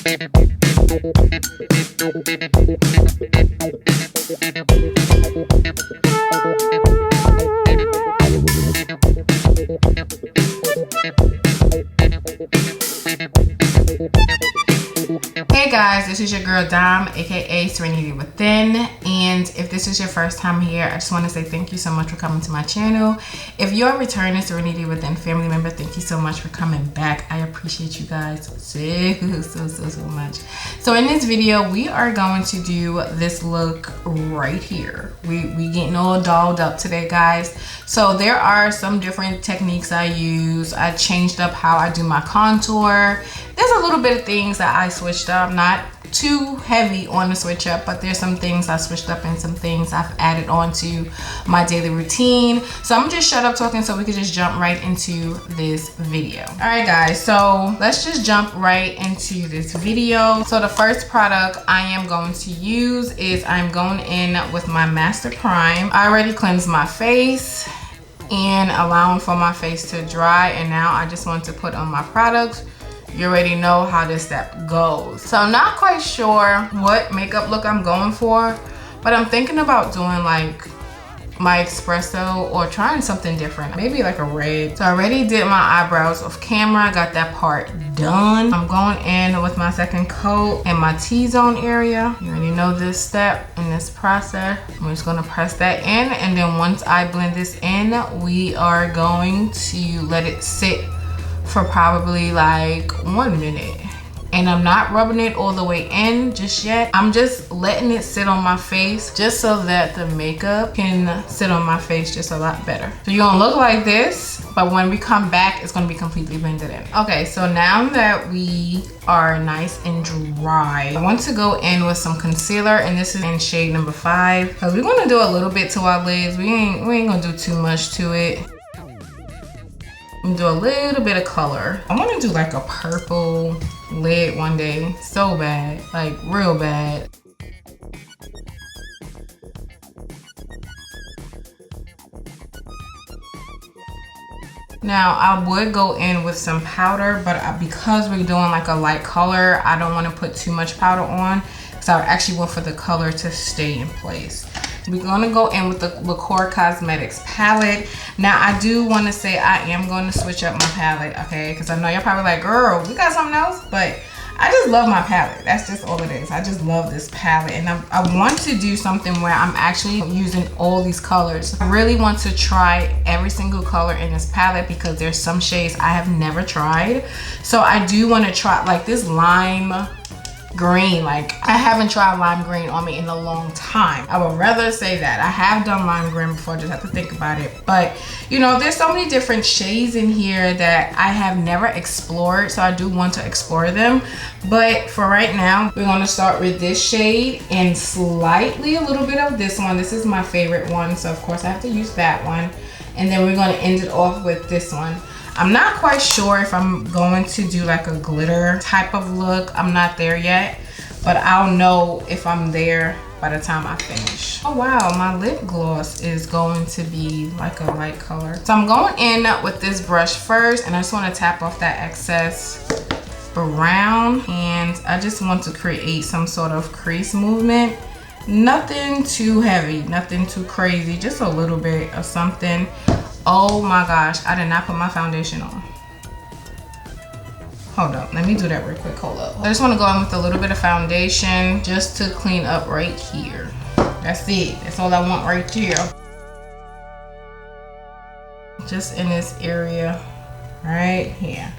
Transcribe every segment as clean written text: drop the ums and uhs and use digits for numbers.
Hey guys, this is your girl Dom, aka Serenity Within, and if this is your first time here, I just want to say thank you so much for coming to my channel. If you're a returning Serenity Within family member, thank you so much for coming back. I appreciate you guys so much. So in this video, we are going to do this look right here. We getting all dolled up today, guys. So there are some different techniques I use. I changed up how I do my contour. There's a little bit of things that I switched up, not too heavy on the switch up, but there's some things I switched up and some things I've added on to my daily routine. So I'm just shut up talking so we can just jump right into this video. All right guys, so let's just jump right into this video. So the first product I am going to use is I'm going in with my Master Prime. I already cleansed my face and allowing for my face to dry, and now I just want to put on my products. You already know how this step goes. So I'm not quite sure what makeup look I'm going for, but I'm thinking about doing like my espresso or trying something different, maybe like a red. So I already did my eyebrows off camera, got that part done. I'm going in with my second coat in my T-zone area. You already know this step in this process. I'm just gonna press that in, and then once I blend this in, we are going to let it sit for probably like 1 minute. And I'm not rubbing it all the way in just yet. I'm just letting it sit on my face just so that the makeup can sit on my face just a lot better. So you're gonna look like this, but when we come back, it's gonna be completely blended in. Okay, so now that we are nice and dry, I want to go in with some concealer, and this is in shade number 5. Because we're gonna do a little bit to our lids. We ain't gonna do too much to it. I'm gonna do a little bit of color. I want to do like a purple lid one day, so bad, like real bad. Now I would go in with some powder, but because we're doing like a light color, I don't want to put too much powder on, because I actually want for the color to stay in place. We're gonna go in with the Loreal Cosmetics palette. Now I do want to say I am going to switch up my palette, okay? Because I know you're probably like, girl, we got something else, but I just love my palette. That's just all it is. I just love this palette, and I want to do something where I'm actually using all these colors. I really want to try every single color in this palette because there's some shades I have never tried. So I do want to try like this lime green. Like I haven't tried lime green on me in a long time. I would rather say that. I have done lime green before, just have to think about it. But you know, there's so many different shades in here that I have never explored, so I do want to explore them. But for right now, we're going to start with this shade and slightly a little bit of this one. This is my favorite one, so of course I have to use that one. And then we're going to end it off with this one. I'm not quite sure if I'm going to do like a glitter type of look. I'm not there yet, but I'll know if I'm there by the time I finish. Oh wow, my lip gloss is going to be like a light color. So I'm going in with this brush first, and I just want to tap off that excess brown, and I just want to create some sort of crease movement. Nothing too heavy, nothing too crazy, just a little bit of something. Oh my gosh, I did not put my foundation on. Hold up, let me do that real quick, hold up. I just wanna go in with a little bit of foundation just to clean up right here. That's it, that's all I want right here. Just in this area, right here.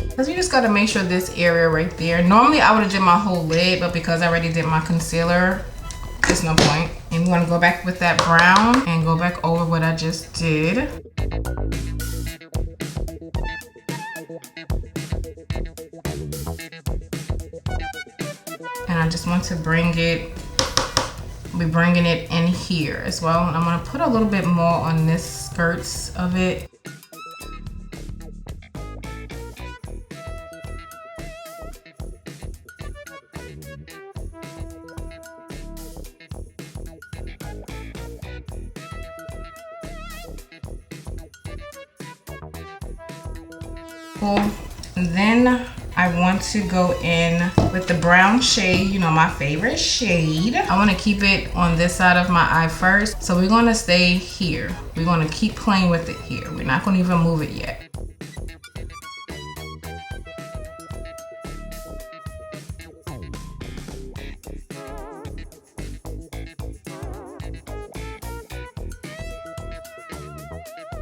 Because you just gotta make sure this area right there. Normally I would've did my whole lid, but because I already did my concealer, there's no point. And we're gonna go back with that brown and go back over what I just did. And I just want to bring it, be bringing it in here as well. And I'm gonna put a little bit more on this skirts of it. simple. And then I want to go in with the brown shade, you know, my favorite shade. I want to keep it on this side of my eye first. So we're going to stay here. We're going to keep playing with it here. We're not going to even move it yet.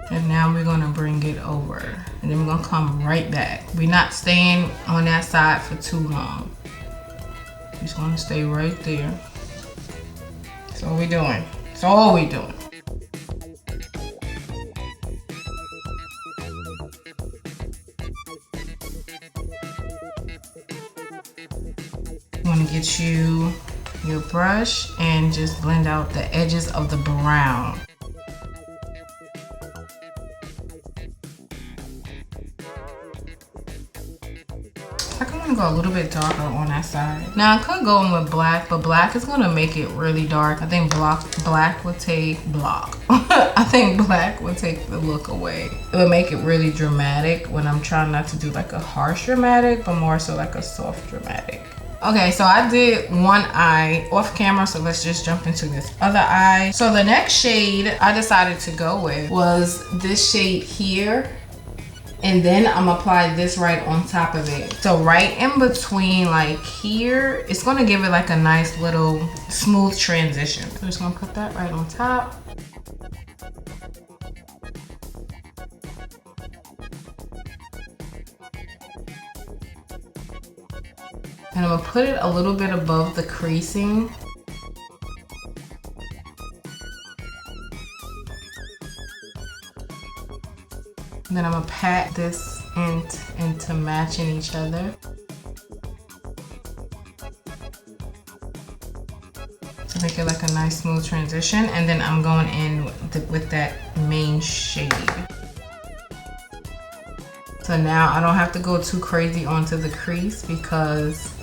And now we're gonna bring it over. And then we're gonna come right back. We're not staying on that side for too long. Just gonna stay right there. That's all we're doing. That's all we're doing. You wanna get you your brush and just blend out the edges of the brown. I kind of want to go a little bit darker on that side. Now I could go in with black, but black is going to make it really dark. I think black would take I think black would take the look away. It would make it really dramatic when I'm trying not to do like a harsh dramatic, but more so like a soft dramatic. Okay, so I did one eye off camera, so let's just jump into this other eye. So the next shade I decided to go with was this shade here. And then I'm gonna apply this right on top of it. So right in between like here, it's gonna give it like a nice little smooth transition. So I'm just gonna put that right on top. And I'm gonna put it a little bit above the creasing. And then I'm gonna pat this into matching each other. To make it like a nice smooth transition. And then I'm going in with that main shade. So now I don't have to go too crazy onto the crease because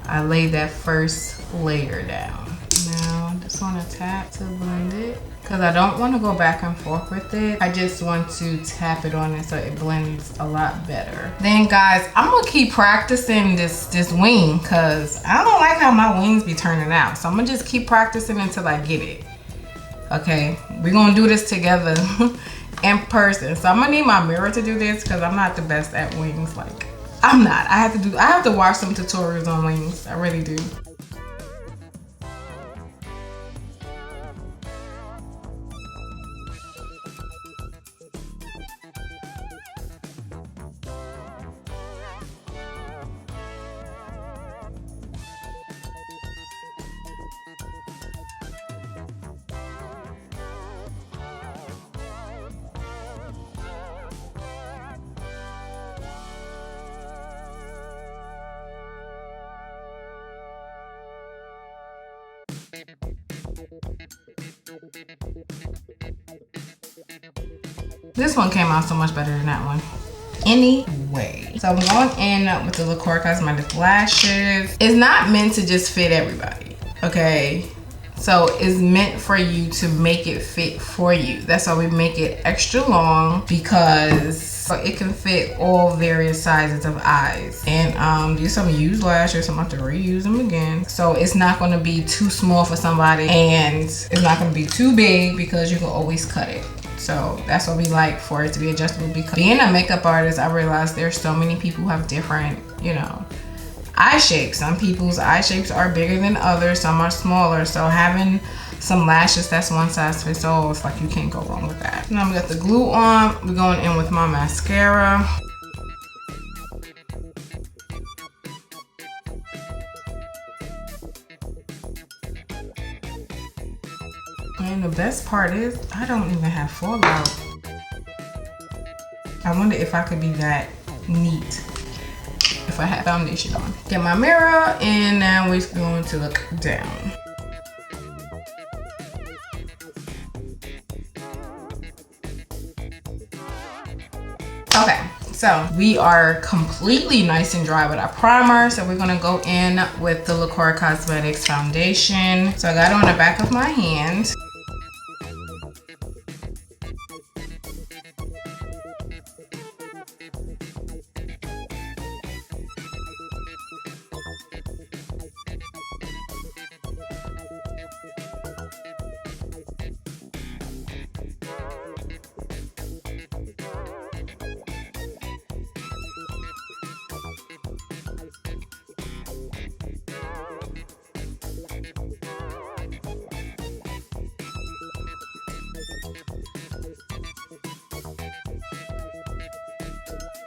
I laid that first layer down. Now I just wanna tap to blend it. Because I don't want to go back and forth with it. I just want to tap it on it so it blends a lot better. Then guys, I'm going to keep practicing this wing because I don't like how my wings be turning out. So I'm going to just keep practicing until I get it. Okay, we're going to do this together in person. So I'm going to need my mirror to do this because I'm not the best at wings. Like, I'm not. I have to watch some tutorials on wings. I really do. This one came out so much better than that one. Anyway, so I'm going in with the Loreal Cosmetics lashes. It's not meant to just fit everybody, okay? So it's meant for you to make it fit for you. That's why we make it extra long, because it can fit all various sizes of eyes. And these are some used lashes, so I'm going to reuse them again. So it's not going to be too small for somebody, and it's not going to be too big because you can always cut it. So that's what we like for it to be adjustable, because being a makeup artist, I realized there's so many people who have different, you know, eye shapes. Some people's eye shapes are bigger than others, some are smaller. So having some lashes that's one size fits all, it's like you can't go wrong with that. Now we got the glue on. We're going in with my mascara. And the best part is I don't even have fallout. I wonder if I could be that neat if I had foundation on. Get my mirror, and now we're going to look down. Okay, so we are completely nice and dry with our primer. So we're gonna go in with the Loreal Cosmetics foundation. So I got it on the back of my hand.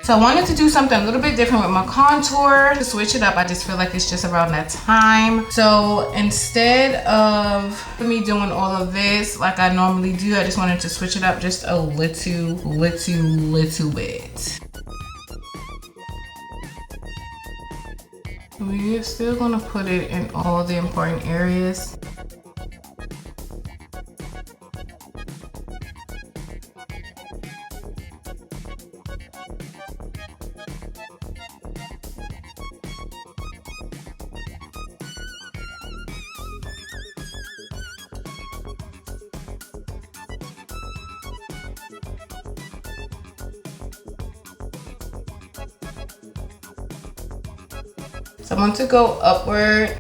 So I wanted to do something a little bit different with my contour to switch it up. I just feel like it's just around that time. So instead of me doing all of this like I normally do, I just wanted to switch it up just a little bit. We're still gonna put it in all the important areas. So I want to go upward.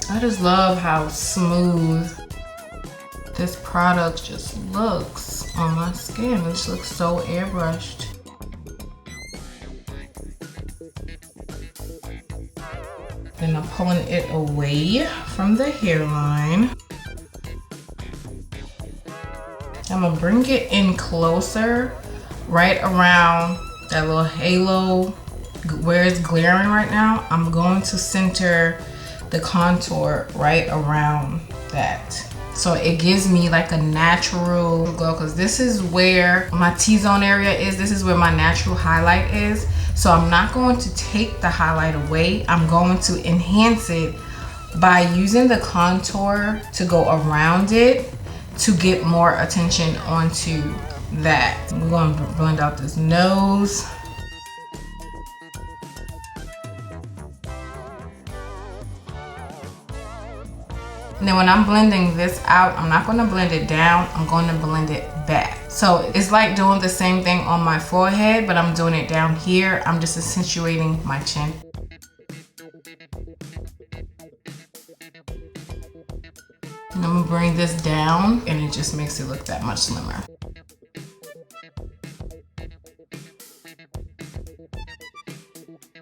I just love how smooth this product just looks on my skin. It just looks so airbrushed. Then I'm pulling it away from the hairline. I'm gonna bring it in closer, right around that little halo where it's glaring right now. I'm going to center the contour right around that. So it gives me like a natural glow, because this is where my T-zone area is. This is where my natural highlight is. So I'm not going to take the highlight away. I'm going to enhance it by using the contour to go around it to get more attention onto that. We're going to blend out this nose. And then when I'm blending this out, I'm not going to blend it down, I'm going to blend it back. So it's like doing the same thing on my forehead, but I'm doing it down here. I'm just accentuating my chin. And I'm gonna bring this down, and it just makes it look that much slimmer.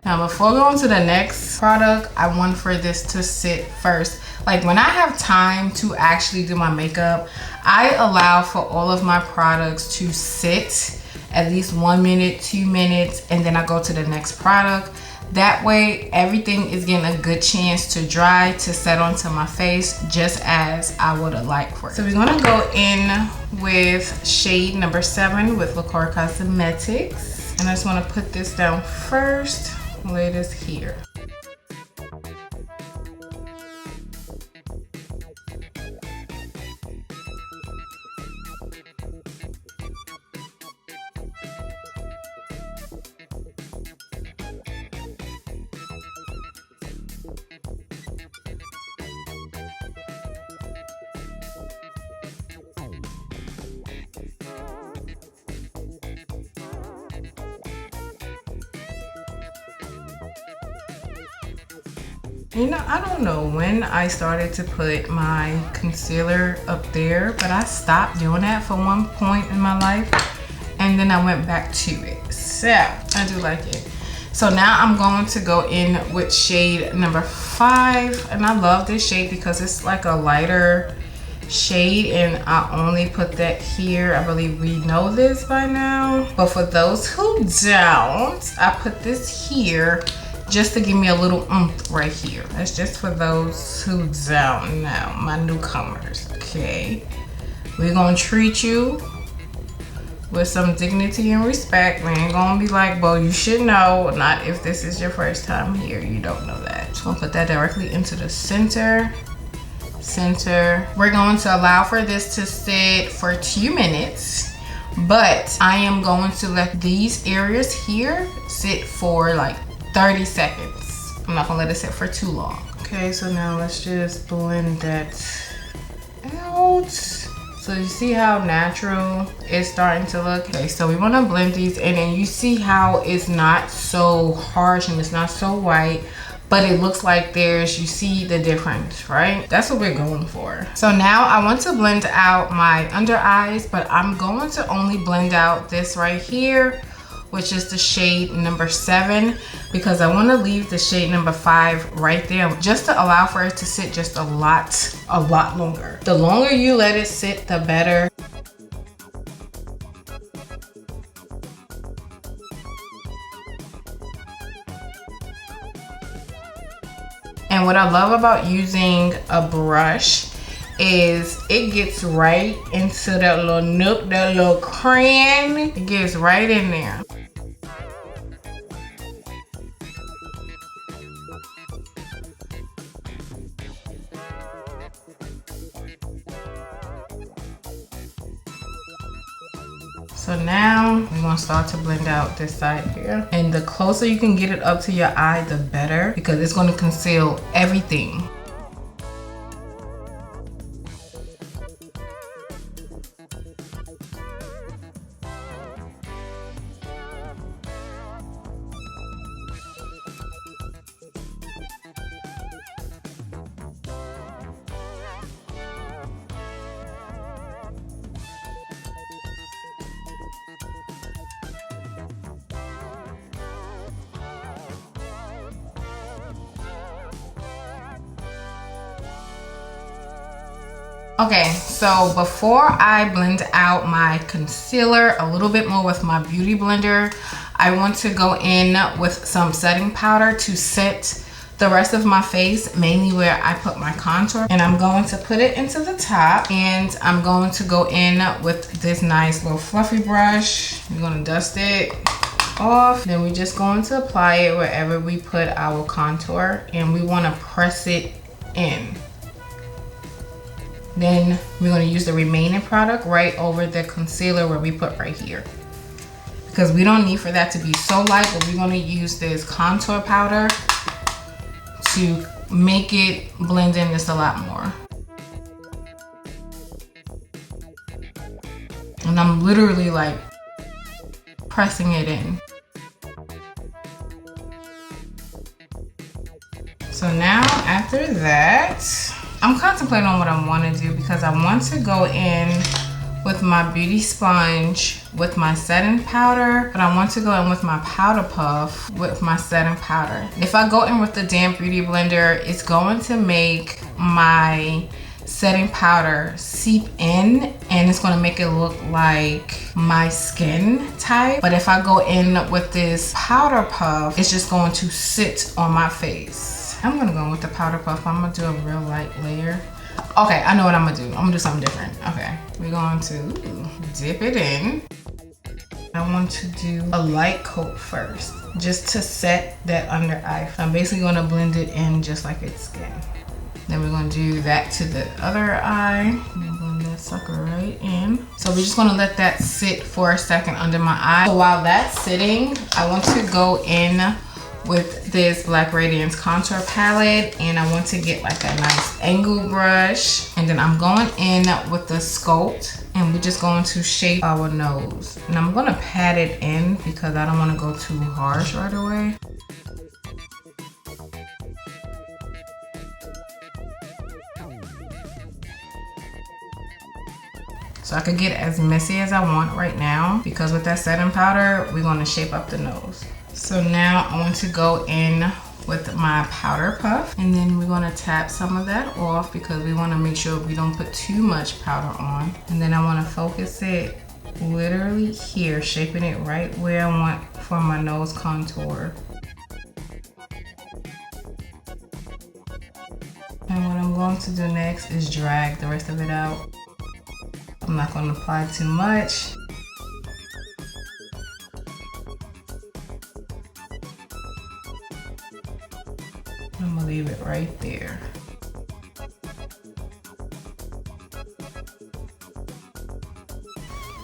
Now before going to the next product, I want for this to sit first. Like when I have time to actually do my makeup, I allow for all of my products to sit at least 1 minute, 2 minutes, and then I go to the next product. That way everything is getting a good chance to dry, to set onto my face just as I would have liked for it. So we're gonna go in with shade number 7 with Loreal Cosmetics. And I just wanna put this down first, lay this here. You know, I don't know when I started to put my concealer up there, but I stopped doing that for one point in my life, and then I went back to it. So I do like it. So now I'm going to go in with shade number 5, and I love this shade because it's like a lighter shade, and I only put that here. I believe we know this by now, but for those who don't, I put this here just to give me a little oomph right here. That's just for those who don't know, my newcomers, okay? We're gonna treat you with some dignity and respect. We ain't gonna be like, well, you should know. Not if this is your first time here, you don't know that. Just gonna put that directly into the center. We're going to allow for this to sit for 2 minutes, but I am going to let these areas here sit for like 30 seconds. I'm not gonna let it sit for too long. Okay, so now let's just blend that out. So you see how natural it's starting to look? Okay, so we wanna blend these in, and you see how it's not so harsh and it's not so white, but it looks like you see the difference, right? That's what we're going for. So now I want to blend out my under eyes, but I'm going to only blend out this right here, which is the shade number 7, because I want to leave the shade number 5 right there just to allow for it to sit just a lot longer. The longer you let it sit, the better. And what I love about using a brush is it gets right into that little nook, that little crayon. It gets right in there. So now we're gonna start to blend out this side here. And the closer you can get it up to your eye, the better, because it's gonna conceal everything. Okay, so before I blend out my concealer a little bit more with my beauty blender, I want to go in with some setting powder to set the rest of my face, mainly where I put my contour. And I'm going to put it into the top, and I'm going to go in with this nice little fluffy brush. We're gonna dust it off. Then we're just going to apply it wherever we put our contour, and we wanna press it in. Then we're going to use the remaining product right over the concealer where we put right here, because we don't need for that to be so light, but we're going to use this contour powder to make it blend in just a lot more. And I'm literally like pressing it in. So now after that, I'm contemplating on what I want to do, because I want to go in with my beauty sponge with my setting powder, but I want to go in with my powder puff with my setting powder. If I go in with the damp beauty blender, it's going to make my setting powder seep in, and it's going to make it look like my skin type. But if I go in with this powder puff, it's just going to sit on my face. I'm gonna go with the powder puff. I'm gonna do a real light layer. Okay, I know what I'm gonna do. I'm gonna do something different. Okay, we're going to dip it in. I want to do a light coat first, just to set that under eye. I'm basically gonna blend it in just like its skin. Then we're gonna do that to the other eye. I'm blend that sucker right in. So we're just gonna let that sit for a second under my eye. So while that's sitting, I want to go in with this Black Radiance contour palette, and I want to get like a nice angle brush, and then I'm going in with the Sculpt, and we're just going to shape our nose. And I'm gonna pat it in because I don't want to go too harsh right away. So I could get as messy as I want right now, because with that setting powder, we're gonna shape up the nose. So now I want to go in with my powder puff, and then we're gonna tap some of that off because we wanna make sure we don't put too much powder on. And then I wanna focus it literally here, shaping it right where I want for my nose contour. And what I'm going to do next is drag the rest of it out. I'm not gonna apply too much. I'm gonna leave it right there.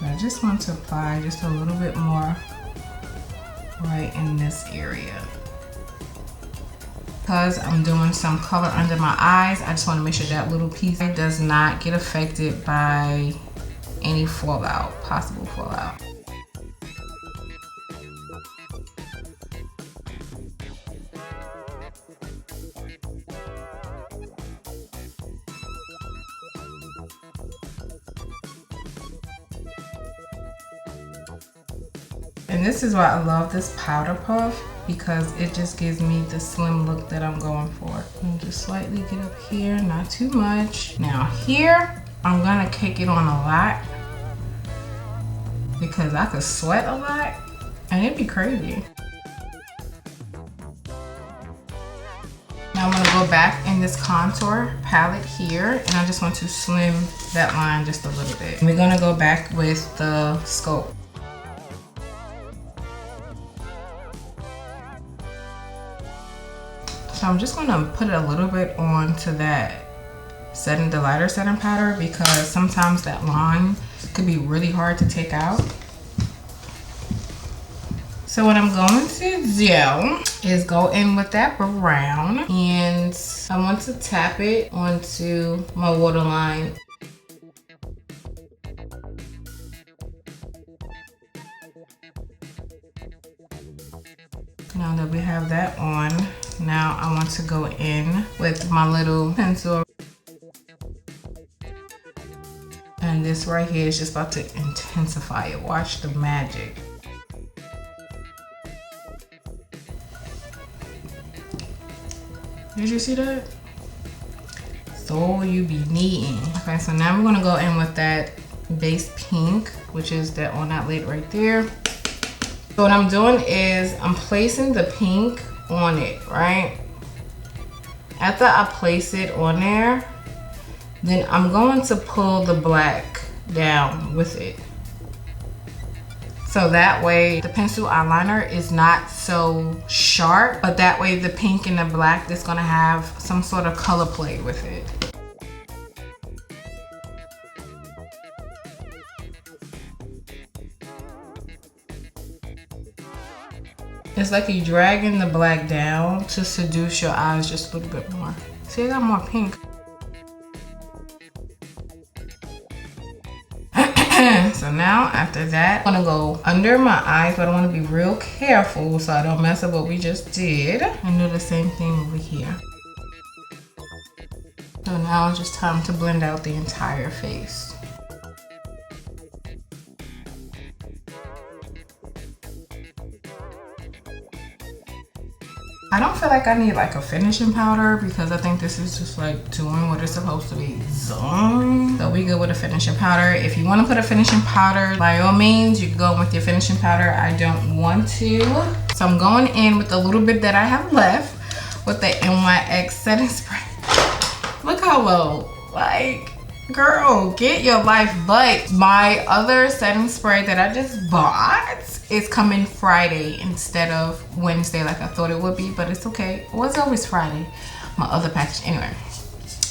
I just want to apply just a little bit more right in this area. Because I'm doing some color under my eyes, I just want to make sure that little piece does not get affected by any fallout, possible fallout. And this is why I love this powder puff, because it just gives me the slim look that I'm going for. And just slightly get up here, not too much. Now here, I'm gonna cake it on a lot because I could sweat a lot and it'd be crazy. Now I'm gonna go back in this contour palette here, and I just want to slim that line just a little bit. We're gonna go back with the Sculpt. So I'm just gonna put a little bit onto that the lighter setting powder, because sometimes that line could be really hard to take out. So what I'm going to do is go in with that brown, and I want to tap it onto my waterline. Now that we have that on, now I want to go in with my little pencil. And this right here is just about to intensify it. Watch the magic. Did you see that? So you be needing. Okay, so now we're gonna go in with that base pink, which is that on that lid right there. So what I'm doing is I'm placing the pink on it, right? After I place it on there, then I'm going to pull the black down with it. So that way the pencil eyeliner is not so sharp, but that way the pink and the black is gonna have some sort of color play with it. It's like you're dragging the black down to seduce your eyes just a little bit more. See, I got more pink. So now after that, I'm gonna go under my eyes, but I wanna be real careful so I don't mess up what we just did. And do the same thing over here. So now it's just time to blend out the entire face. I don't feel like I need like a finishing powder, because I think this is just like doing what it's supposed to be. So we good with a finishing powder. If you want to put a finishing powder, by all means, you can go with your finishing powder. I don't want to. So I'm going in with a little bit that I have left with the NYX setting spray. Look how low, like, girl, get your life. But my other setting spray that I just bought is coming Friday instead of Wednesday like I thought it would be, but it's okay. It was always Friday, my other package. Anyway,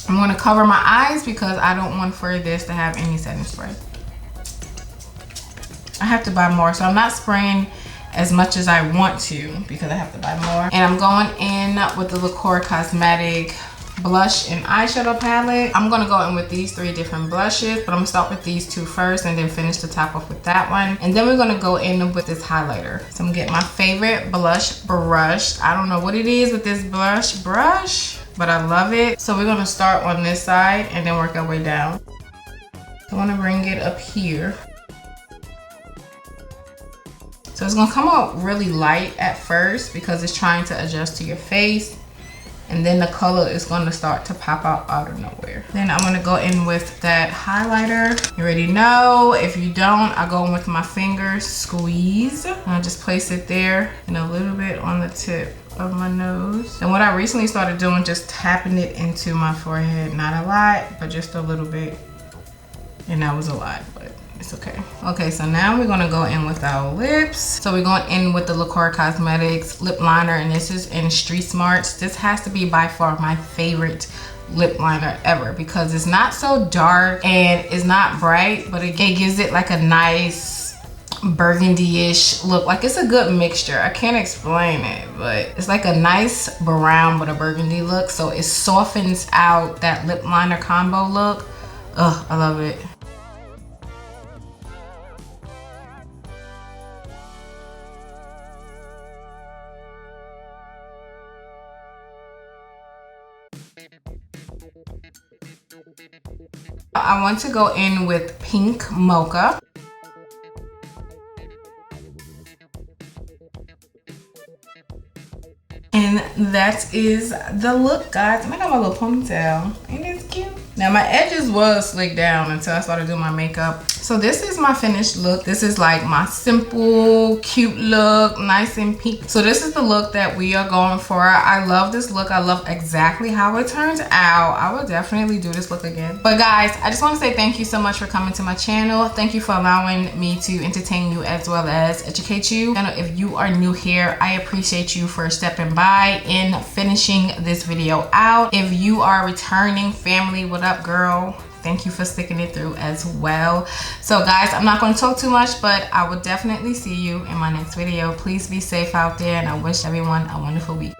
I'm gonna cover my eyes because I don't want for this to have any setting spray. I have to buy more, so I'm not spraying as much as I want to because I have to buy more. And I'm going in with the Loreal Cosmetic blush and eyeshadow palette. I'm gonna go in with these 3 different blushes, but I'm gonna start with these 2 first and then finish the top off with that one. And then we're gonna go in with this highlighter. So I'm gonna get my favorite blush brush. I don't know what it is with this blush brush, but I love it. So we're gonna start on this side and then work our way down. I wanna bring it up here. So it's gonna come out really light at first because it's trying to adjust to your face. And then the color is gonna start to pop out of nowhere. Then I'm gonna go in with that highlighter. You already know. If you don't, I go in with my fingers, squeeze. And I just place it there and a little bit on the tip of my nose. And what I recently started doing, just tapping it into my forehead. Not a lot, but just a little bit. And that was a lot, but it's okay. Okay, so now we're gonna go in with our lips. So we're going in with the Loreal Cosmetics lip liner, and this is in Street Smarts. This has to be by far my favorite lip liner ever because it's not so dark and it's not bright, but it gives it like a nice burgundy-ish look. Like, it's a good mixture. I can't explain it, but it's like a nice brown with a burgundy look, so it softens out that lip liner combo look. Ugh, I love it. I want to go in with Pink Mocha. And that is the look, guys. And I got my little ponytail. Ain't this cute? Now my edges was slicked down until I started doing my makeup. So So this is my finished look. This is like my simple, cute look, nice and pink. So this is the look that we are going for. I love this look. I love exactly how it turns out. I will definitely do this look again. But guys, I just want to say thank you so much for coming to my channel. Thank you for allowing me to entertain you as well as educate you. And if you are new here, I appreciate you for stepping by and finishing this video out. If you are returning family, what up, girl? Thank you for sticking it through as well. So guys, I'm not going to talk too much, but I will definitely see you in my next video. Please be safe out there, and I wish everyone a wonderful week.